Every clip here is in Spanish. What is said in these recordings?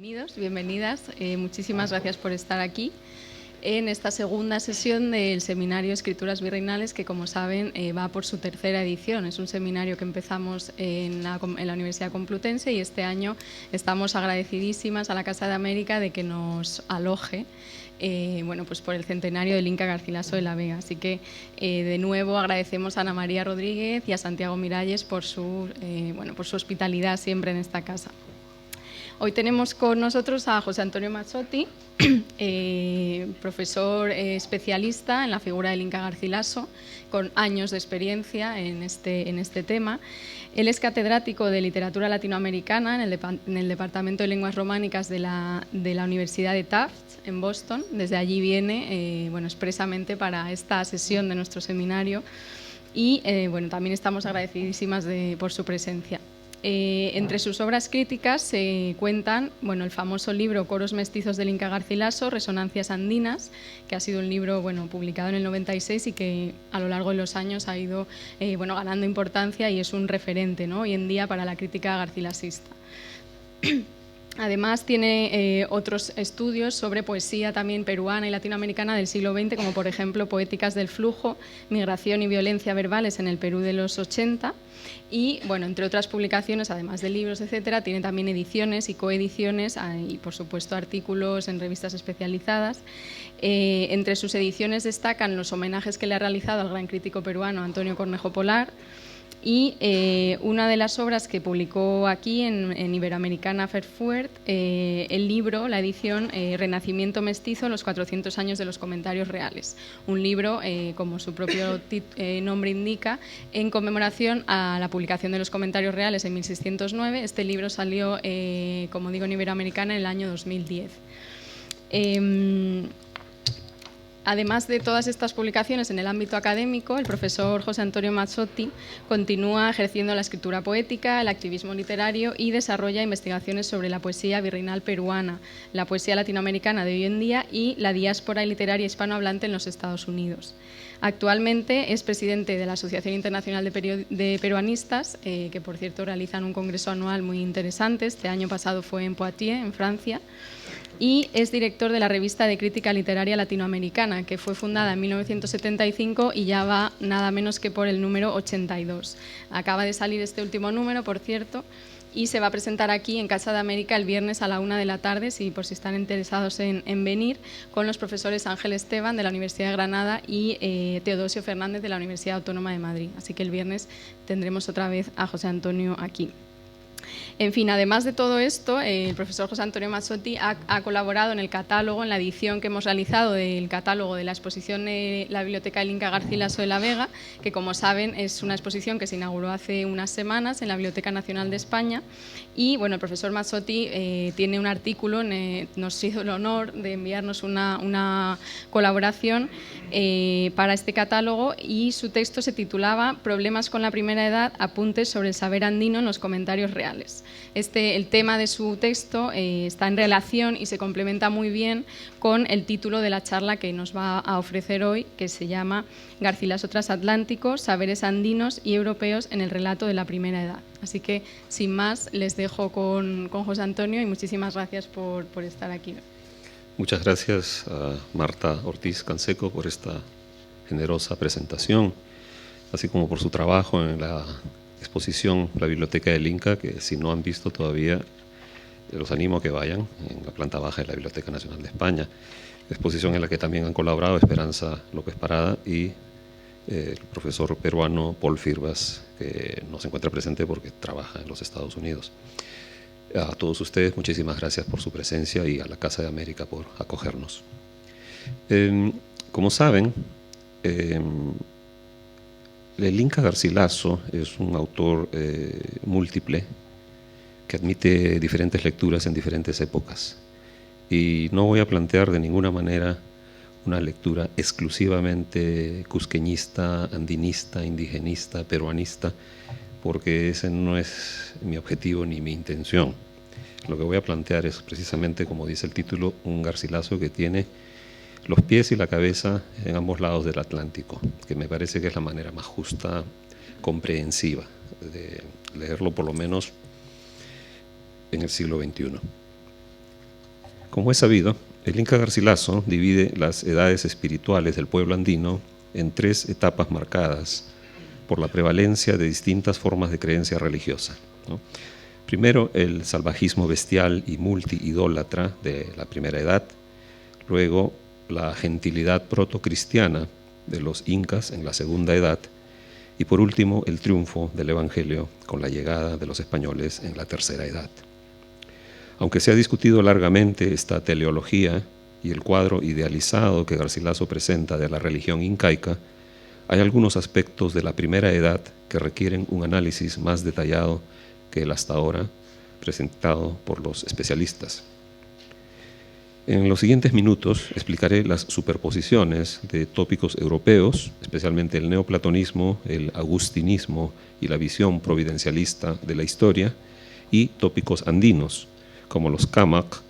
Bienvenidos, bienvenidas. Muchísimas gracias por estar aquí en esta segunda sesión del Seminario Escrituras Virreinales, que, como saben, va por su tercera edición. Es un seminario que empezamos en la Universidad Complutense y este año estamos agradecidísimas a la Casa de América de que nos aloje bueno, pues por el centenario del Inca Garcilaso de la Vega. Así que, de nuevo, agradecemos a Ana María Rodríguez y a Santiago Miralles por su hospitalidad siempre en esta casa. Hoy tenemos con nosotros a José Antonio Mazzotti, profesor especialista en la figura del Inca Garcilaso, con años de experiencia en este tema. Él es catedrático de Literatura Latinoamericana en el Departamento de Lenguas Románicas de la Universidad de Tufts, en Boston. Desde allí viene expresamente para esta sesión de nuestro seminario y también estamos agradecidísimas por su presencia. Entre sus obras críticas se cuentan el famoso libro Coros mestizos del Inca Garcilaso, Resonancias andinas, que ha sido un libro publicado en el 96 y que a lo largo de los años ha ido ganando importancia y es un referente, ¿no?, hoy en día para la crítica garcilasista. Además, tiene otros estudios sobre poesía también peruana y latinoamericana del siglo XX, como por ejemplo Poéticas del flujo, Migración y violencia verbales en el Perú de los 80. Y, entre otras publicaciones, además de libros, etcétera, tiene también ediciones y coediciones y, por supuesto, artículos en revistas especializadas. Entre sus ediciones destacan los homenajes que le ha realizado al gran crítico peruano Antonio Cornejo Polar. Y una de las obras que publicó aquí en Iberoamericana Verfuert, el libro, la edición Renacimiento Mestizo, los 400 años de los comentarios reales. Un libro, como su propio nombre indica, en conmemoración a la publicación de los comentarios reales en 1609. Este libro salió, como digo, en Iberoamericana en el año 2010. Además de todas estas publicaciones en el ámbito académico, el profesor José Antonio Mazzotti continúa ejerciendo la escritura poética, el activismo literario y desarrolla investigaciones sobre la poesía virreinal peruana, la poesía latinoamericana de hoy en día y la diáspora literaria hispanohablante en los Estados Unidos. Actualmente es presidente de la Asociación Internacional de Peruanistas, que por cierto realizan un congreso anual muy interesante. Este año pasado fue en Poitiers, en Francia. Y es director de la Revista de Crítica Literaria Latinoamericana, que fue fundada en 1975 y ya va nada menos que por el número 82. Acaba de salir este último número, por cierto, y se va a presentar aquí en Casa de América el viernes a la 1 de la tarde, por si están interesados en venir, con los profesores Ángel Esteban de la Universidad de Granada y Teodosio Fernández de la Universidad Autónoma de Madrid. Así que el viernes tendremos otra vez a José Antonio aquí. En fin, además de todo esto, el profesor José Antonio Mazzotti ha colaborado en el catálogo, en la edición que hemos realizado del catálogo de la exposición de la Biblioteca del Inca Garcilaso de la Vega, que, como saben, es una exposición que se inauguró hace unas semanas en la Biblioteca Nacional de España. Y el profesor Mazzotti tiene un artículo, nos hizo el honor de enviarnos una colaboración para este catálogo, y su texto se titulaba Problemas con la primera edad, apuntes sobre el saber andino en los comentarios reales. El tema de su texto está en relación y se complementa muy bien con el título de la charla que nos va a ofrecer hoy, que se llama Garcilaso transatlántico, saberes andinos y europeos en el relato de la primera edad. Así que, sin más, les dejo con José Antonio y muchísimas gracias por estar aquí. Muchas gracias a Marta Ortiz Canseco por esta generosa presentación, así como por su trabajo en la exposición La Biblioteca del Inca, que si no han visto todavía, los animo a que vayan, en la planta baja de la Biblioteca Nacional de España. Exposición en la que también han colaborado Esperanza López Parada y el profesor peruano Paul Firbas, que no se encuentra presente porque trabaja en los Estados Unidos. A todos ustedes, muchísimas gracias por su presencia y a la Casa de América por acogernos. Como saben, el Inca Garcilaso es un autor múltiple que admite diferentes lecturas en diferentes épocas. Y no voy a plantear de ninguna manera una lectura exclusivamente cusqueñista, andinista, indigenista, peruanista, porque ese no es mi objetivo ni mi intención. Lo que voy a plantear es precisamente, como dice el título, un Garcilaso que tiene los pies y la cabeza en ambos lados del Atlántico, que me parece que es la manera más justa, comprensiva, de leerlo, por lo menos en el siglo XXI. Como es sabido, el Inca Garcilaso divide las edades espirituales del pueblo andino en 3 etapas marcadas por la prevalencia de distintas formas de creencia religiosa, ¿no? Primero, el salvajismo bestial y multi-idólatra de la primera edad. Luego, la gentilidad protocristiana de los incas en la segunda edad. Y por último, el triunfo del Evangelio con la llegada de los españoles en la tercera edad. Aunque se ha discutido largamente esta teleología y el cuadro idealizado que Garcilaso presenta de la religión incaica, hay algunos aspectos de la primera edad que requieren un análisis más detallado que el hasta ahora presentado por los especialistas. En los siguientes minutos explicaré las superposiciones de tópicos europeos, especialmente el neoplatonismo, el agustinismo y la visión providencialista de la historia, y tópicos andinos, como los Camac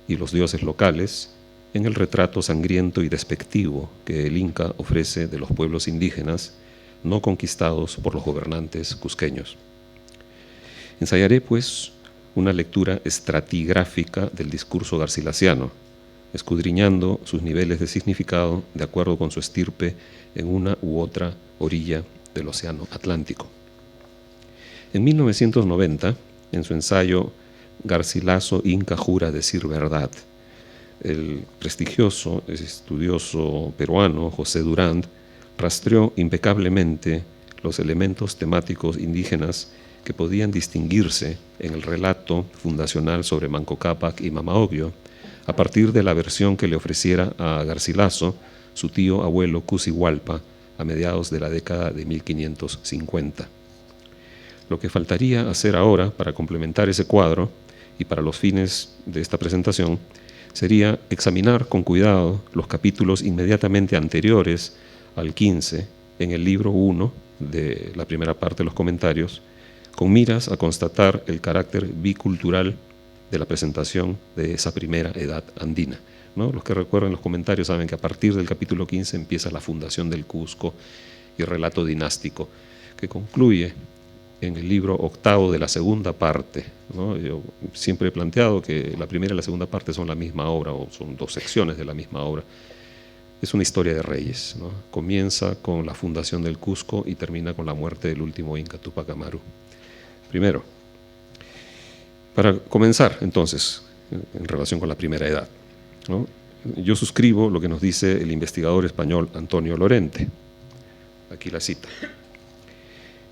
y los dioses locales, en el retrato sangriento y despectivo que el Inca ofrece de los pueblos indígenas no conquistados por los gobernantes cusqueños. Ensayaré, pues, una lectura estratigráfica del discurso garcilasiano, escudriñando sus niveles de significado de acuerdo con su estirpe en una u otra orilla del Océano Atlántico. En 1990, en su ensayo Garcilaso Inca jura decir verdad, el prestigioso estudioso peruano José Durand rastreó impecablemente los elementos temáticos indígenas que podían distinguirse en el relato fundacional sobre Manco Cápac y Mama Oglio, a partir de la versión que le ofreciera a Garcilaso su tío abuelo Cusihualpa a mediados de la década de 1550. Lo que faltaría hacer ahora para complementar ese cuadro y para los fines de esta presentación sería examinar con cuidado los capítulos inmediatamente anteriores al 15 en el libro 1 de la primera parte de los comentarios, con miras a constatar el carácter bicultural de la presentación de esa primera edad andina, ¿no? Los que recuerdan los comentarios saben que a partir del capítulo 15 empieza la fundación del Cusco y el relato dinástico, que concluye en el libro 8 de la segunda parte, ¿no? Yo siempre he planteado que la primera y la segunda parte son la misma obra, o son 2 secciones de la misma obra. Es una historia de reyes, ¿no? Comienza con la fundación del Cusco y termina con la muerte del último Inca, Túpac Amaru. Primero, para comenzar entonces, en relación con la primera edad, ¿no? Yo suscribo lo que nos dice el investigador español Antonio Lorente. Aquí la cita.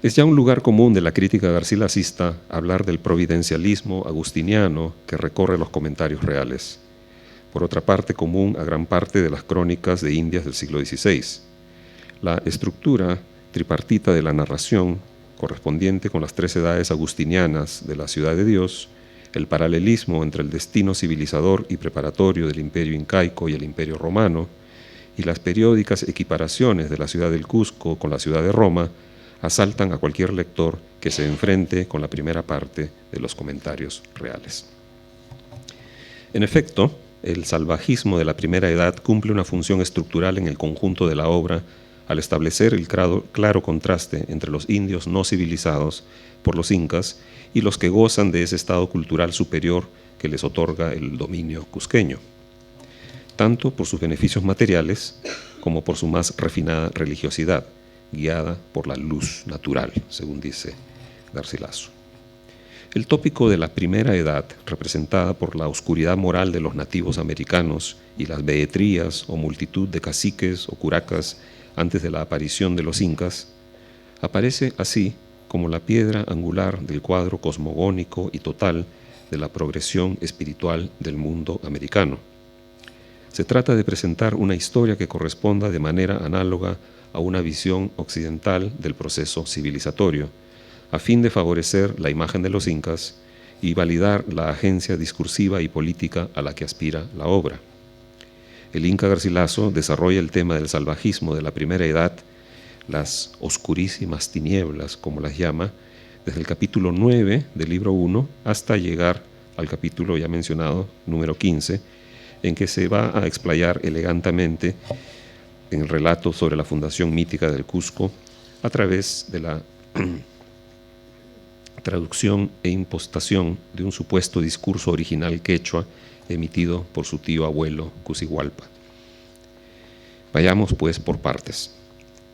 Es ya un lugar común de la crítica garcilasista hablar del providencialismo agustiniano que recorre los comentarios reales. Por otra parte, común a gran parte de las crónicas de Indias del siglo XVI. La estructura tripartita de la narración, correspondiente con las 3 edades agustinianas de la Ciudad de Dios, el paralelismo entre el destino civilizador y preparatorio del Imperio Incaico y el Imperio Romano, y las periódicas equiparaciones de la ciudad del Cusco con la ciudad de Roma, asaltan a cualquier lector que se enfrente con la primera parte de los comentarios reales. En efecto, el salvajismo de la primera edad cumple una función estructural en el conjunto de la obra al establecer el claro contraste entre los indios no civilizados por los incas y los que gozan de ese estado cultural superior que les otorga el dominio cusqueño, tanto por sus beneficios materiales como por su más refinada religiosidad, guiada por la luz natural, según dice Garcilaso. El tópico de la primera edad, representada por la oscuridad moral de los nativos americanos y las beetrías o multitud de caciques o curacas antes de la aparición de los incas, aparece así como la piedra angular del cuadro cosmogónico y total de la progresión espiritual del mundo americano. Se trata de presentar una historia que corresponda de manera análoga a una visión occidental del proceso civilizatorio, a fin de favorecer la imagen de los incas y validar la agencia discursiva y política a la que aspira la obra. El Inca Garcilaso desarrolla el tema del salvajismo de la primera edad, las oscurísimas tinieblas, como las llama, desde el capítulo 9 del libro 1 hasta llegar al capítulo ya mencionado, número 15, en que se va a explayar elegantemente en el relato sobre la fundación mítica del Cusco a través de la traducción e impostación de un supuesto discurso original quechua emitido por su tío abuelo Cusihualpa. Vayamos pues por partes.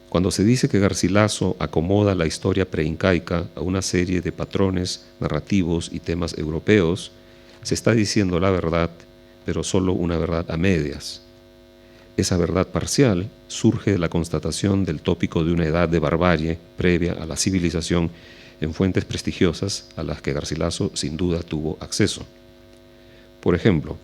Cuando se dice que Garcilaso acomoda la historia preincaica a una serie de patrones narrativos y temas europeos, se está diciendo la verdad, pero solo una verdad a medias. Esa verdad parcial surge de la constatación del tópico de una edad de barbarie previa a la civilización en fuentes prestigiosas a las que Garcilaso sin duda tuvo acceso. Por ejemplo,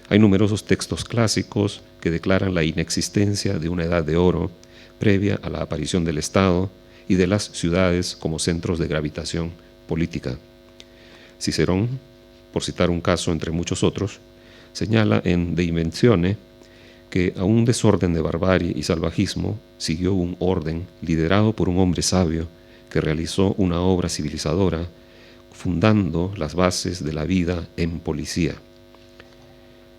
hay numerosos textos clásicos que declaran la inexistencia de una edad de oro previa a la aparición del Estado y de las ciudades como centros de gravitación política. Cicerón, por citar un caso entre muchos otros, señala en De Inventione que a un desorden de barbarie y salvajismo siguió un orden liderado por un hombre sabio que realizó una obra civilizadora fundando las bases de la vida en policía.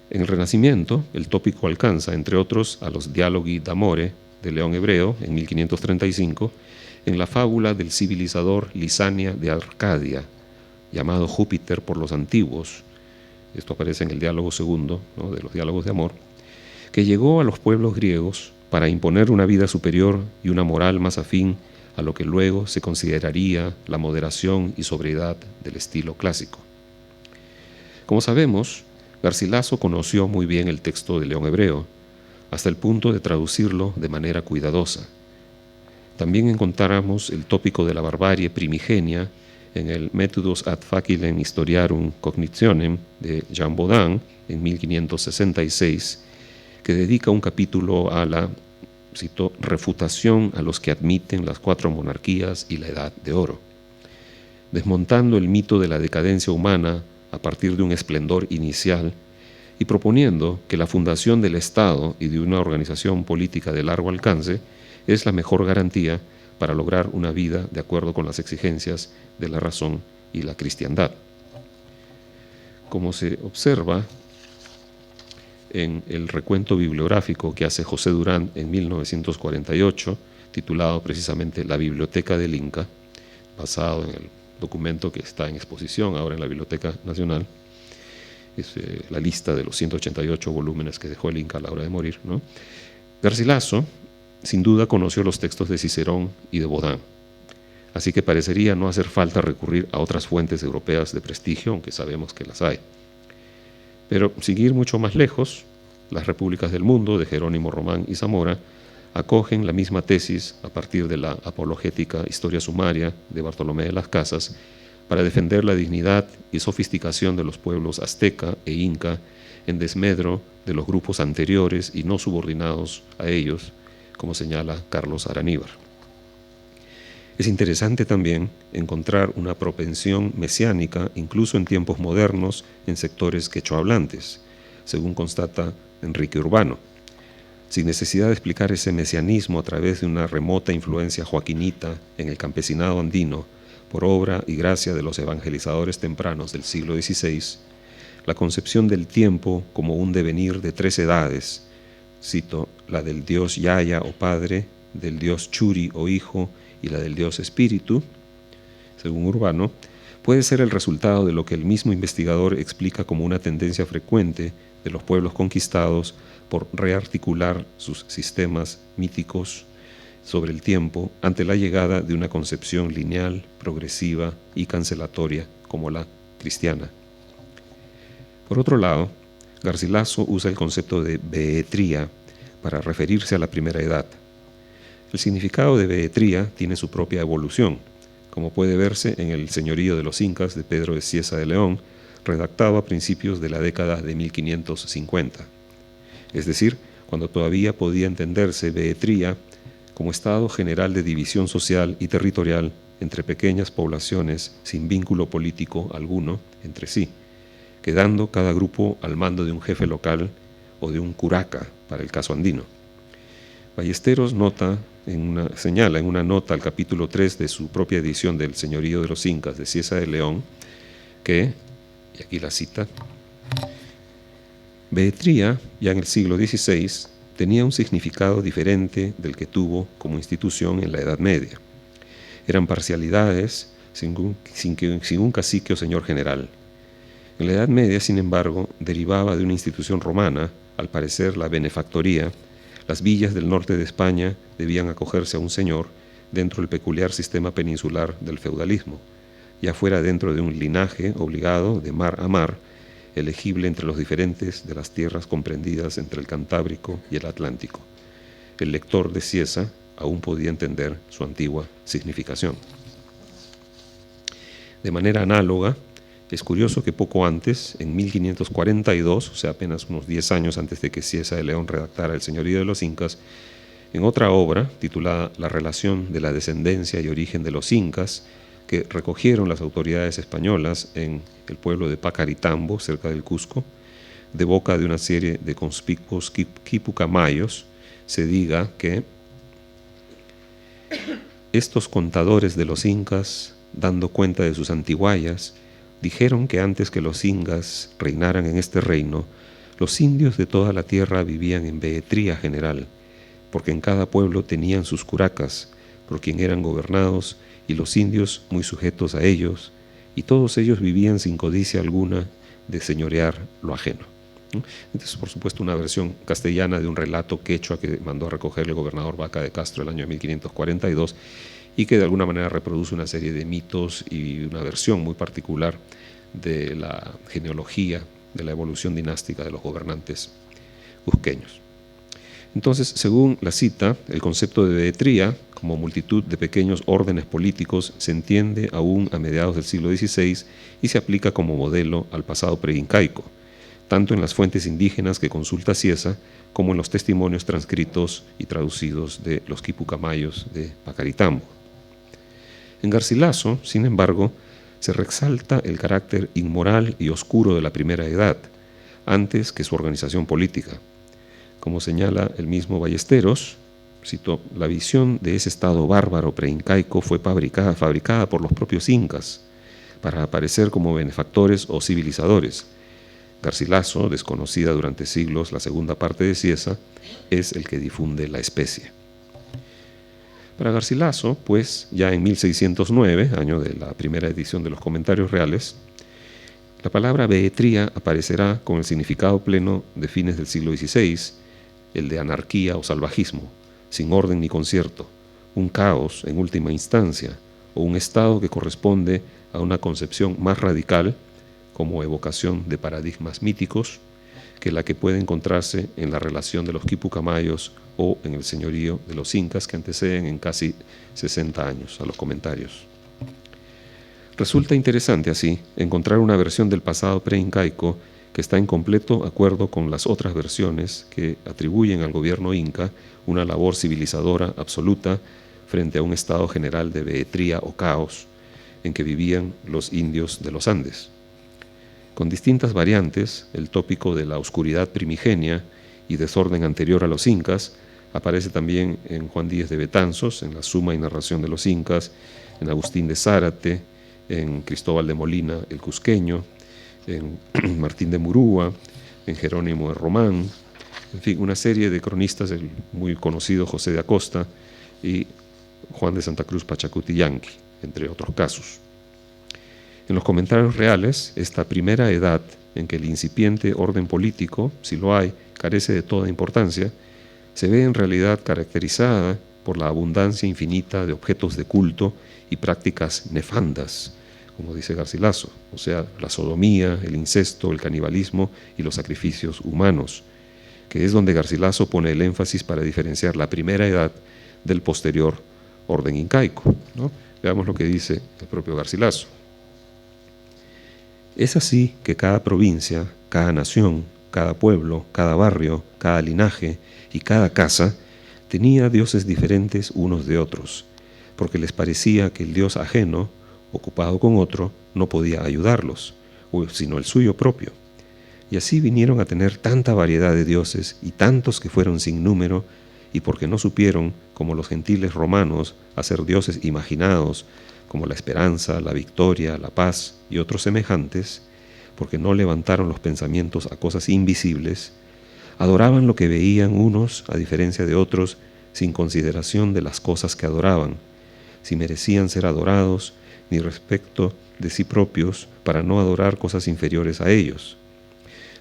En el Renacimiento, el tópico alcanza, entre otros, a los Dialoghi d'amore de León Hebreo en 1535, en la fábula del civilizador Lisania de Arcadia, llamado Júpiter por los antiguos. Esto aparece en el diálogo segundo, ¿no?, de los diálogos de amor, que llegó a los pueblos griegos para imponer una vida superior y una moral más afín a lo que luego se consideraría la moderación y sobriedad del estilo clásico. Como sabemos, Garcilaso conoció muy bien el texto de León Hebreo, hasta el punto de traducirlo de manera cuidadosa. También encontramos el tópico de la barbarie primigenia en el Methodus ad facilem historiarum cognitionem de Jean Bodin en 1566, que dedica un capítulo a la, cito, refutación a los que admiten las 4 monarquías y la Edad de Oro, desmontando el mito de la decadencia humana a partir de un esplendor inicial y proponiendo que la fundación del Estado y de una organización política de largo alcance es la mejor garantía para lograr una vida de acuerdo con las exigencias de la razón y la cristiandad. Como se observa en el recuento bibliográfico que hace José Durán en 1948, titulado precisamente La Biblioteca del Inca, basado en el documento que está en exposición ahora en la Biblioteca Nacional, es la lista de los 188 volúmenes que dejó el Inca a la hora de morir, ¿no? Garcilaso, sin duda, conoció los textos de Cicerón y de Bodin, así que parecería no hacer falta recurrir a otras fuentes europeas de prestigio, aunque sabemos que las hay. Pero sin ir mucho más lejos, las repúblicas del mundo de Jerónimo Román y Zamora acogen la misma tesis a partir de la apologética Historia Sumaria de Bartolomé de las Casas para defender la dignidad y sofisticación de los pueblos azteca e inca en desmedro de los grupos anteriores y no subordinados a ellos, como señala Carlos Araníbar. Es interesante también encontrar una propensión mesiánica, incluso en tiempos modernos, en sectores quechohablantes, según constata Enrique Urbano. Sin necesidad de explicar ese mesianismo a través de una remota influencia joaquinita en el campesinado andino, por obra y gracia de los evangelizadores tempranos del siglo XVI, la concepción del tiempo como un devenir de 3 edades, cito, la del dios Yaya o Padre, del dios Churi o Hijo y la del dios Espíritu, según Urbano, puede ser el resultado de lo que el mismo investigador explica como una tendencia frecuente de los pueblos conquistados por rearticular sus sistemas míticos sobre el tiempo ante la llegada de una concepción lineal, progresiva y cancelatoria como la cristiana. Por otro lado, Garcilaso usa el concepto de beetría para referirse a la primera edad. El significado de beetría tiene su propia evolución, como puede verse en el Señorío de los Incas de Pedro de Cieza de León, redactado a principios de la década de 1550. Es decir, cuando todavía podía entenderse beetría como estado general de división social y territorial entre pequeñas poblaciones sin vínculo político alguno entre sí, quedando cada grupo al mando de un jefe local o de un curaca, para el caso andino. Ballesteros señala en una nota al capítulo 3 de su propia edición del Señorío de los Incas de Cieza de León que, y aquí la cita, beetría, ya en el siglo XVI, tenía un significado diferente del que tuvo como institución en la Edad Media. Eran parcialidades sin un cacique o señor general. En la Edad Media, sin embargo, derivaba de una institución romana, al parecer la benefactoría. Las villas del norte de España debían acogerse a un señor dentro del peculiar sistema peninsular del feudalismo, ya fuera dentro de un linaje obligado de mar a mar, elegible entre los diferentes de las tierras comprendidas entre el Cantábrico y el Atlántico. El lector de Cieza aún podía entender su antigua significación. De manera análoga, es curioso que poco antes, en 1542, o sea, apenas unos 10 años antes de que Cieza de León redactara El señorío de los Incas, en otra obra titulada La relación de la descendencia y origen de los Incas, que recogieron las autoridades españolas en el pueblo de Pacaritambo, cerca del Cusco, de boca de una serie de conspicuos quipucamayos, se diga que estos contadores de los incas, dando cuenta de sus antiguallas, dijeron que antes que los incas reinaran en este reino, los indios de toda la tierra vivían en behetría general, porque en cada pueblo tenían sus curacas, por quien eran gobernados, y los indios muy sujetos a ellos, y todos ellos vivían sin codicia alguna de señorear lo ajeno. Entonces, por supuesto, una versión castellana de un relato quechua que mandó a recoger el gobernador Vaca de Castro el año 1542 y que de alguna manera reproduce una serie de mitos y una versión muy particular de la genealogía, de la evolución dinástica de los gobernantes cusqueños. Entonces, según la cita, el concepto de behetría, como multitud de pequeños órdenes políticos, se entiende aún a mediados del siglo XVI y se aplica como modelo al pasado preincaico, tanto en las fuentes indígenas que consulta Cieza, como en los testimonios transcritos y traducidos de los quipucamayos de Pacaritambo. En Garcilaso, sin embargo, se resalta el carácter inmoral y oscuro de la Primera Edad, antes que su organización política. Como señala el mismo Ballesteros, cito, la visión de ese estado bárbaro preincaico fue fabricada por los propios incas para aparecer como benefactores o civilizadores. Garcilaso, desconocida durante siglos la segunda parte de Cieza, es el que difunde la especie. Para Garcilaso, pues, ya en 1609, año de la primera edición de los Comentarios Reales, la palabra behetría aparecerá con el significado pleno de fines del siglo XVI, el de anarquía o salvajismo, sin orden ni concierto, un caos en última instancia, o un estado que corresponde a una concepción más radical, como evocación de paradigmas míticos, que la que puede encontrarse en la relación de los quipucamayos o en el señorío de los incas, que anteceden en casi 60 años a los comentarios. Resulta interesante, así, encontrar una versión del pasado preincaico que está en completo acuerdo con las otras versiones que atribuyen al gobierno inca una labor civilizadora absoluta frente a un estado general de behetría o caos en que vivían los indios de los Andes. Con distintas variantes, el tópico de la oscuridad primigenia y desorden anterior a los incas aparece también en Juan Díez de Betanzos, en la Suma y Narración de los Incas, en Agustín de Zárate, en Cristóbal de Molina el Cusqueño, en Martín de Murúa, en Jerónimo de Román, en fin, una serie de cronistas, el muy conocido José de Acosta y Juan de Santa Cruz Pachacuti-Yanqui, entre otros casos. En los Comentarios Reales, esta primera edad en que el incipiente orden político, si lo hay, carece de toda importancia, se ve en realidad caracterizada por la abundancia infinita de objetos de culto y prácticas nefandas, como dice Garcilaso, o sea, la sodomía, el incesto, el canibalismo y los sacrificios humanos, que es donde Garcilaso pone el énfasis para diferenciar la primera edad del posterior orden incaico, ¿no? Veamos lo que dice el propio Garcilaso. Es así que cada provincia, cada nación, cada pueblo, cada barrio, cada linaje y cada casa tenía dioses diferentes unos de otros, porque les parecía que el dios ajeno, ocupado con otro, no podía ayudarlos, sino el suyo propio. Y así vinieron a tener tanta variedad de dioses y tantos que fueron sin número, y porque no supieron, como los gentiles romanos, hacer dioses imaginados, como la esperanza, la victoria, la paz y otros semejantes, porque no levantaron los pensamientos a cosas invisibles, adoraban lo que veían unos, a diferencia de otros, sin consideración de las cosas que adoraban, si merecían ser adorados, ni respecto de sí propios para no adorar cosas inferiores a ellos.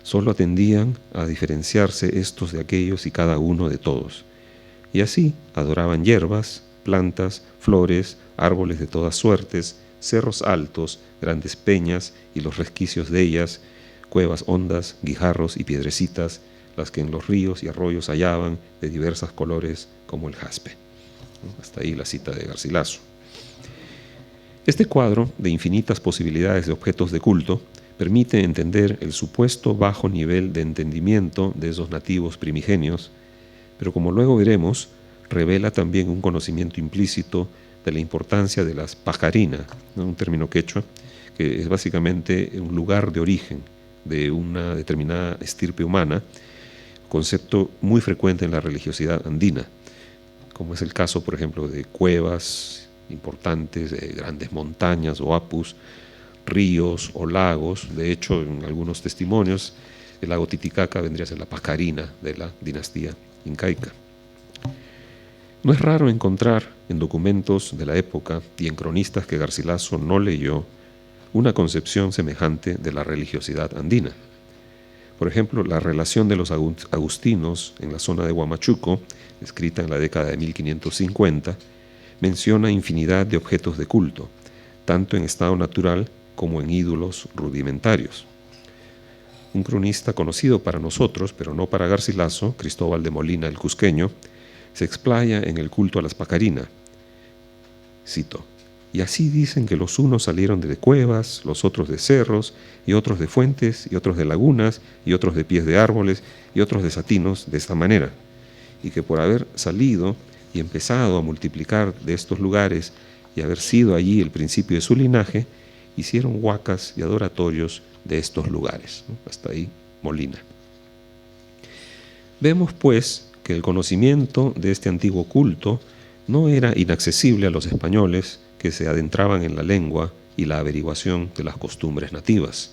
Solo atendían a diferenciarse estos de aquellos y cada uno de todos. Y así adoraban hierbas, plantas, flores, árboles de todas suertes, cerros altos, grandes peñas y los resquicios de ellas, cuevas hondas, guijarros y piedrecitas, las que en los ríos y arroyos hallaban de diversos colores como el jaspe. Hasta ahí la cita de Garcilaso. Este cuadro de infinitas posibilidades de objetos de culto permite entender el supuesto bajo nivel de entendimiento de esos nativos primigenios, pero como luego veremos, revela también un conocimiento implícito de la importancia de las pajarinas, ¿no? Un término quechua, que es básicamente un lugar de origen de una determinada estirpe humana, concepto muy frecuente en la religiosidad andina, como es el caso, por ejemplo, de cuevas importantes, de grandes montañas o apus, ríos o lagos. De hecho, en algunos testimonios, el lago Titicaca vendría a ser la pajarina de la dinastía incaica. No es raro encontrar en documentos de la época y en cronistas que Garcilaso no leyó una concepción semejante de la religiosidad andina. Por ejemplo, la relación de los agustinos en la zona de Huamachuco, escrita en la década de 1550, menciona infinidad de objetos de culto, tanto en estado natural como en ídolos rudimentarios. Un cronista conocido para nosotros, pero no para Garcilaso, Cristóbal de Molina el Cusqueño, se explaya en el culto a las pacarinas. Cito: y así dicen que los unos salieron de cuevas, los otros de cerros, y otros de fuentes, y otros de lagunas, y otros de pies de árboles, y otros de satinos, de esta manera, y que por haber salido y empezado a multiplicar de estos lugares y haber sido allí el principio de su linaje, hicieron huacas y adoratorios de estos lugares. Hasta ahí Molina. Vemos pues que el conocimiento de este antiguo culto no era inaccesible a los españoles que se adentraban en la lengua y la averiguación de las costumbres nativas.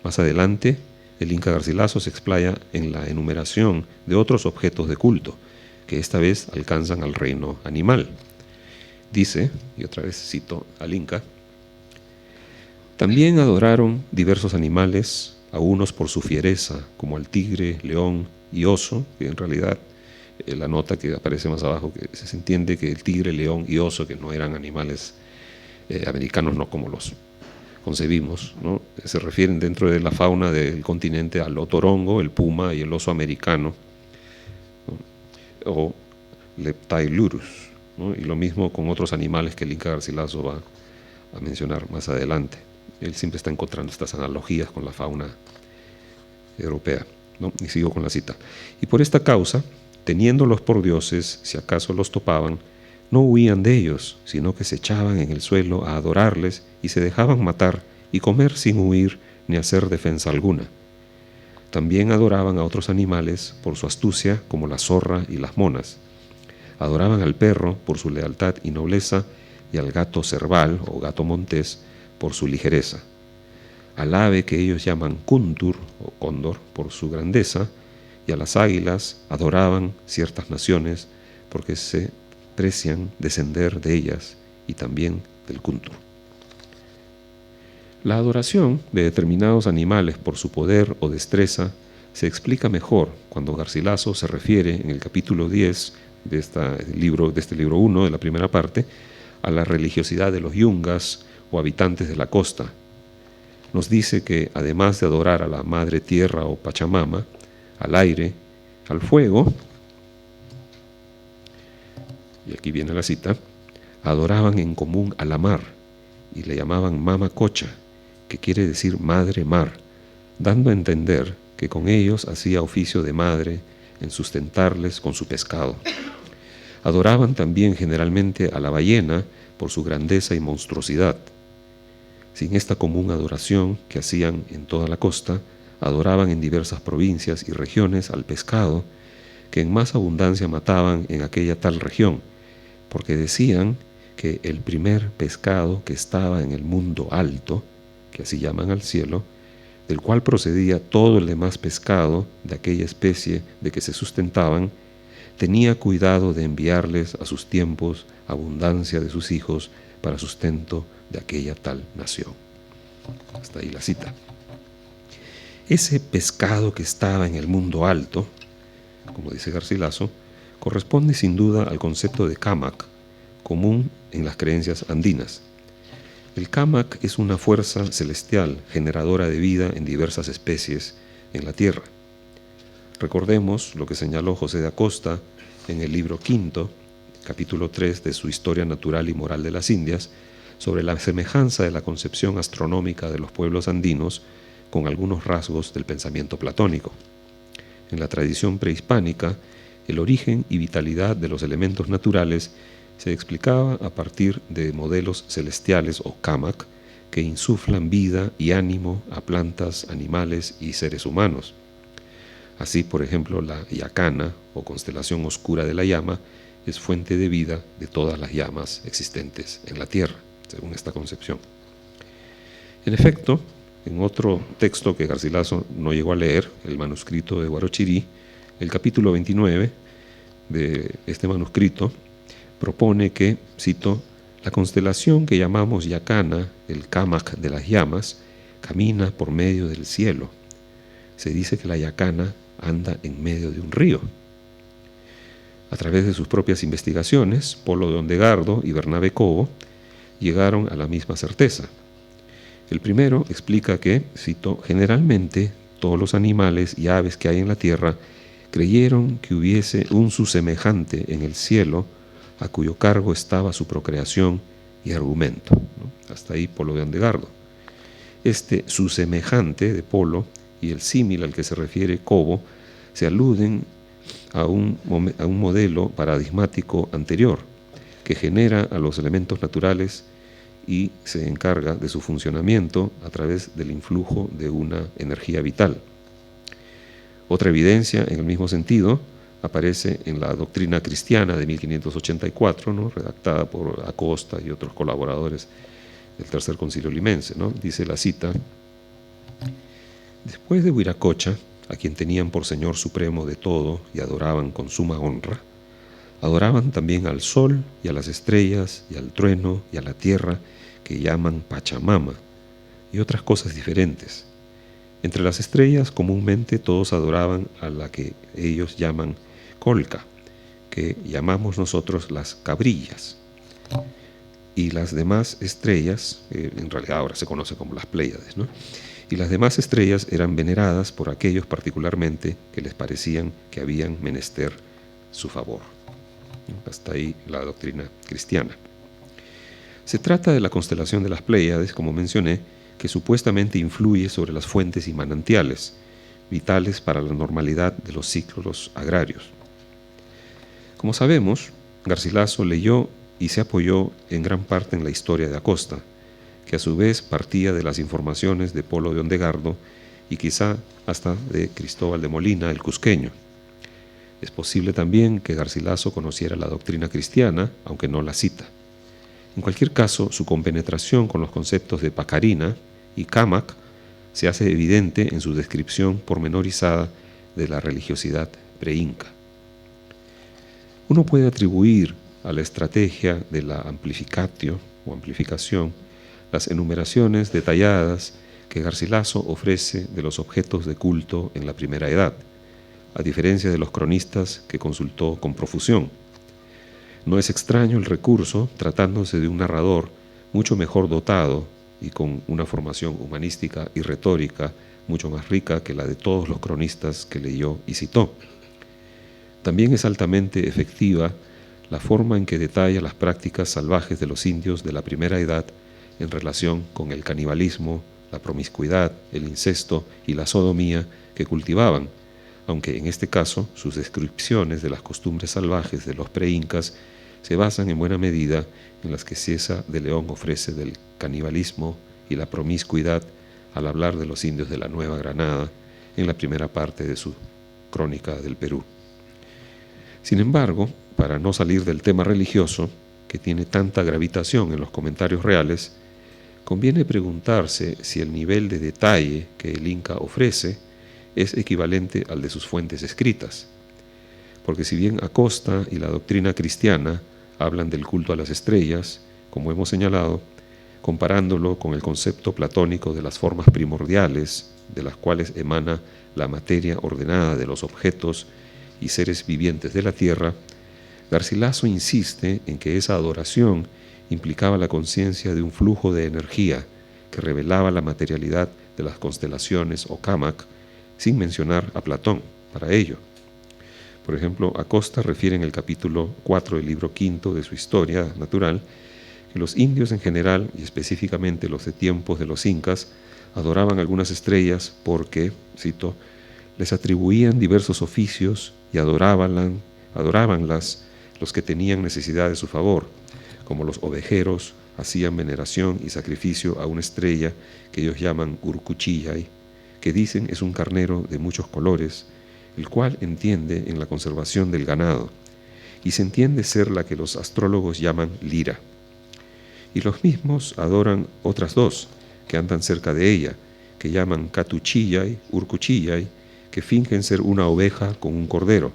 Más adelante, el Inca Garcilaso se explaya en la enumeración de otros objetos de culto, que esta vez alcanzan al reino animal. Dice, y otra vez cito al Inca: también adoraron diversos animales, a unos por su fiereza, como al tigre, león y oso, que en realidad la nota que aparece más abajo, que se entiende que el tigre, león y oso, que no eran animales americanos, no como los concebimos, ¿no? Se refieren dentro de la fauna del continente al otorongo, el puma y el oso americano, ¿no? O Leptailurus, ¿no? Y lo mismo con otros animales que el Inca Garcilaso va a mencionar más adelante. Él siempre está encontrando estas analogías con la fauna europea, ¿no? Y sigo con la cita. Y por esta causa, teniéndolos por dioses, si acaso los topaban, no huían de ellos, sino que se echaban en el suelo a adorarles y se dejaban matar y comer sin huir ni hacer defensa alguna. También adoraban a otros animales por su astucia, como la zorra y las monas. Adoraban al perro por su lealtad y nobleza, y al gato cerval o gato montés por su ligereza. Al ave que ellos llaman cuntur o cóndor por su grandeza, y a las águilas adoraban ciertas naciones porque se precian descender de ellas y también del cuntur. La adoración de determinados animales por su poder o destreza se explica mejor cuando Garcilaso se refiere en el capítulo 10 de este libro 1, de la primera parte, a la religiosidad de los yungas o habitantes de la costa. Nos dice que además de adorar a la madre tierra o Pachamama, al aire, al fuego, y aquí viene la cita, adoraban en común a la mar y le llamaban Mama Cocha, que quiere decir madre mar, dando a entender que con ellos hacía oficio de madre en sustentarles con su pescado. Adoraban también generalmente a la ballena por su grandeza y monstruosidad. Sin esta común adoración que hacían en toda la costa, adoraban en diversas provincias y regiones al pescado, que en más abundancia mataban en aquella tal región, porque decían que el primer pescado que estaba en el mundo alto, que así llaman al cielo, del cual procedía todo el demás pescado de aquella especie de que se sustentaban, tenía cuidado de enviarles a sus tiempos abundancia de sus hijos para sustento de aquella tal nación. Hasta ahí la cita. Ese pescado que estaba en el mundo alto, como dice Garcilaso, corresponde sin duda al concepto de Cámac, común en las creencias andinas. El Cámac es una fuerza celestial generadora de vida en diversas especies en la Tierra. Recordemos lo que señaló José de Acosta en el libro quinto, capítulo 3 de su Historia Natural y Moral de las Indias, sobre la semejanza de la concepción astronómica de los pueblos andinos con algunos rasgos del pensamiento platónico. En la tradición prehispánica, el origen y vitalidad de los elementos naturales se explicaba a partir de modelos celestiales o Cámac que insuflan vida y ánimo a plantas, animales y seres humanos. Así, por ejemplo, la Yacana, o constelación oscura de la llama, es fuente de vida de todas las llamas existentes en la Tierra, según esta concepción. En efecto, en otro texto que Garcilaso no llegó a leer, el manuscrito de Huarochirí, el capítulo 29 de este manuscrito propone que, cito, la constelación que llamamos Yacana, el Cámac de las llamas, camina por medio del cielo. Se dice que la Yacana anda en medio de un río. A través de sus propias investigaciones, Polo de Ondegardo y Bernabé Cobo llegaron a la misma certeza. El primero explica que, cito, generalmente todos los animales y aves que hay en la tierra creyeron que hubiese un su semejante en el cielo a cuyo cargo estaba su procreación y argumento, ¿no? Hasta ahí Polo de Ondegardo. Este su semejante de Polo y el símil al que se refiere Cobo se aluden a un modelo paradigmático anterior que genera a los elementos naturales y se encarga de su funcionamiento a través del influjo de una energía vital. Otra evidencia en el mismo sentido aparece en la doctrina cristiana de 1584, ¿no? Redactada por Acosta y otros colaboradores del Tercer Concilio Limense, ¿no? Dice la cita: después de Huiracocha, a quien tenían por Señor Supremo de todo y adoraban con suma honra, adoraban también al sol y a las estrellas y al trueno y a la tierra que llaman Pachamama y otras cosas diferentes. Entre las estrellas comúnmente todos adoraban a la que ellos llaman Colca, que llamamos nosotros las cabrillas, y las demás estrellas, en realidad ahora se conoce como las Pléyades, ¿no? Y las demás estrellas eran veneradas por aquellos particularmente que les parecían que habían menester su favor. Hasta ahí la doctrina cristiana. Se trata de la constelación de las Pléyades, como mencioné, que supuestamente influye sobre las fuentes y manantiales, vitales para la normalidad de los ciclos agrarios. Como sabemos, Garcilaso leyó y se apoyó en gran parte en la historia de Acosta, que a su vez partía de las informaciones de Polo de Ondegardo y quizá hasta de Cristóbal de Molina, el cusqueño. Es posible también que Garcilaso conociera la doctrina cristiana, aunque no la cita. En cualquier caso, su compenetración con los conceptos de Pacarina y Cámac se hace evidente en su descripción pormenorizada de la religiosidad preinca. Uno puede atribuir a la estrategia de la amplificatio o amplificación las enumeraciones detalladas que Garcilaso ofrece de los objetos de culto en la primera edad, a diferencia de los cronistas que consultó con profusión. No es extraño el recurso, tratándose de un narrador mucho mejor dotado y con una formación humanística y retórica mucho más rica que la de todos los cronistas que leyó y citó. También es altamente efectiva la forma en que detalla las prácticas salvajes de los indios de la primera edad en relación con el canibalismo, la promiscuidad, el incesto y la sodomía que cultivaban, aunque en este caso sus descripciones de las costumbres salvajes de los preincas se basan en buena medida en las que Cieza de León ofrece del canibalismo y la promiscuidad al hablar de los indios de la Nueva Granada en la primera parte de su Crónica del Perú. Sin embargo, para no salir del tema religioso, que tiene tanta gravitación en los comentarios reales, conviene preguntarse si el nivel de detalle que el Inca ofrece es equivalente al de sus fuentes escritas. Porque si bien Acosta y la doctrina cristiana hablan del culto a las estrellas, como hemos señalado, comparándolo con el concepto platónico de las formas primordiales, de las cuales emana la materia ordenada de los objetos y seres vivientes de la Tierra, Garcilaso insiste en que esa adoración implicaba la conciencia de un flujo de energía que revelaba la materialidad de las constelaciones o Kamak, sin mencionar a Platón para ello. Por ejemplo, Acosta refiere en el capítulo 4 del libro quinto de su Historia Natural que los indios en general, y específicamente los de tiempos de los incas, adoraban algunas estrellas porque, cito, les atribuían diversos oficios y adorábanlas los que tenían necesidad de su favor, como los ovejeros hacían veneración y sacrificio a una estrella que ellos llaman Urkuchillay, que dicen es un carnero de muchos colores, el cual entiende en la conservación del ganado, y se entiende ser la que los astrólogos llaman Lira. Y los mismos adoran otras dos, que andan cerca de ella, que llaman Catuchillay, Urkuchillay, que fingen ser una oveja con un cordero.